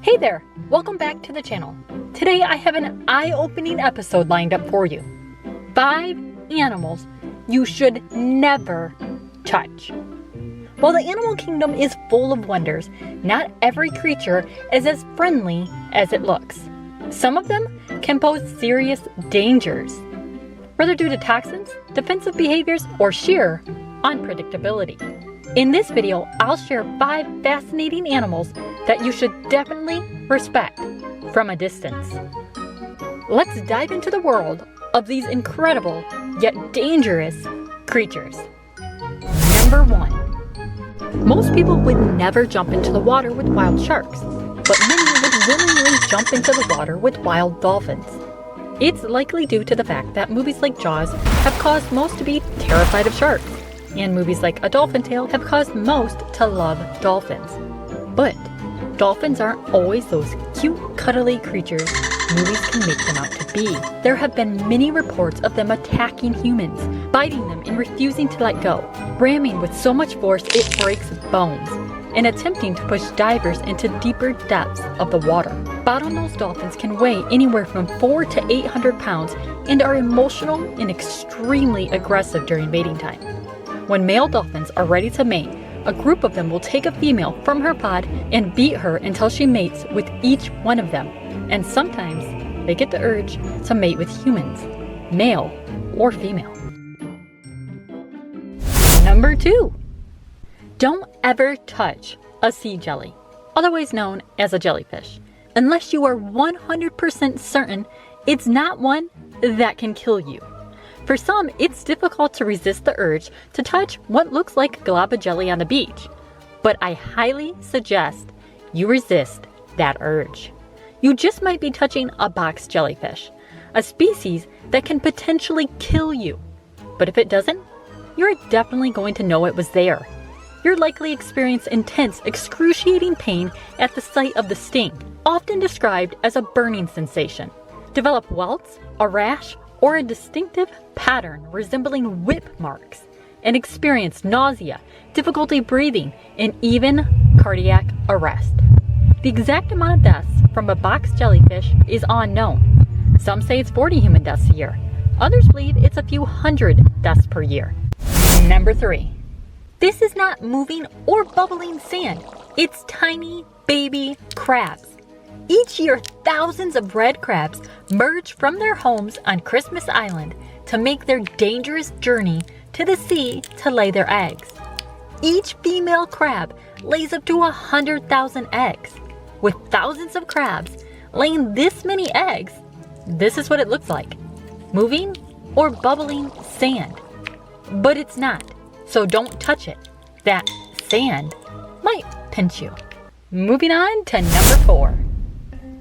Hey there, welcome back to the channel. Today I have an eye-opening episode lined up for you. 5 animals you should never touch. While the animal kingdom is full of wonders, not every creature is as friendly as it looks. Some of them can pose serious dangers, whether due to toxins, defensive behaviors, or sheer unpredictability. In this video, I'll share 5 fascinating animals that you should definitely respect from a distance. Let's dive into the world of these incredible yet dangerous creatures. Number 1. Most people would never jump into the water with wild sharks, but many would willingly jump into the water with wild dolphins. It's likely due to the fact that movies like Jaws have caused most to be terrified of sharks, and movies like A Dolphin Tale have caused most to love dolphins. But dolphins aren't always those cute, cuddly creatures movies can make them out to be. There have been many reports of them attacking humans, biting them and refusing to let go, ramming with so much force it breaks bones, and attempting to push divers into deeper depths of the water. Bottlenose dolphins can weigh anywhere from 400 to 800 pounds and are emotional and extremely aggressive during mating time. When male dolphins are ready to mate, a group of them will take a female from her pod and beat her until she mates with each one of them. And sometimes they get the urge to mate with humans, male or female. Number 2. Don't ever touch a sea jelly, otherwise known as a jellyfish, unless you are 100% certain it's not one that can kill you. For some, it's difficult to resist the urge to touch what looks like a glob of jelly on the beach, but I highly suggest you resist that urge. You just might be touching a box jellyfish, a species that can potentially kill you. But if it doesn't, you're definitely going to know it was there. You'll likely experience intense, excruciating pain at the site of the sting, often described as a burning sensation. Develop welts, a rash, or a distinctive pattern resembling whip marks, and experience nausea, difficulty breathing, and even cardiac arrest. The exact amount of deaths from a box jellyfish is unknown. Some say it's 40 human deaths a year. Others believe it's a few hundred deaths per year. Number 3. This is not moving or bubbling sand. It's tiny baby crabs. Each year, thousands of red crabs merge from their homes on Christmas Island to make their dangerous journey to the sea to lay their eggs. Each female crab lays up to 100,000 eggs. With thousands of crabs laying this many eggs, this is what it looks like: moving or bubbling sand. But it's not, so don't touch it. That sand might pinch you. Moving on to number 4.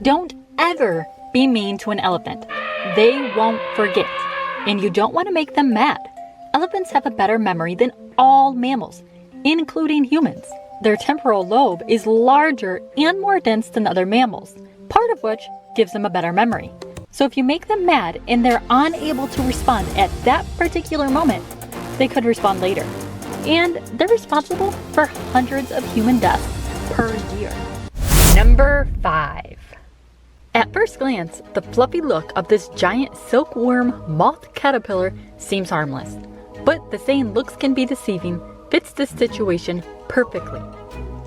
Don't ever be mean to an elephant. They won't forget, and you don't want to make them mad. Elephants have a better memory than all mammals, including humans. Their temporal lobe is larger and more dense than other mammals, part of which gives them a better memory. So if you make them mad and they're unable to respond at that particular moment, they could respond later. And they're responsible for hundreds of human deaths per year. Number 5. At first glance, the fluffy look of this giant silkworm moth caterpillar seems harmless, but the saying "looks can be deceiving" fits this situation perfectly.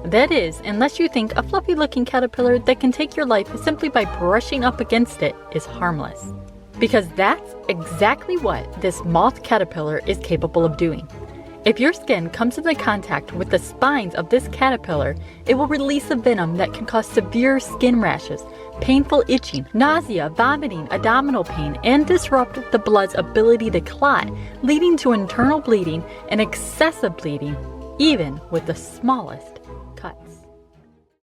That is, unless you think a fluffy looking caterpillar that can take your life simply by brushing up against it is harmless. Because that's exactly what this moth caterpillar is capable of doing. If your skin comes into contact with the spines of this caterpillar, it will release a venom that can cause severe skin rashes, painful itching, nausea, vomiting, abdominal pain, and disrupt the blood's ability to clot, leading to internal bleeding and excessive bleeding, even with the smallest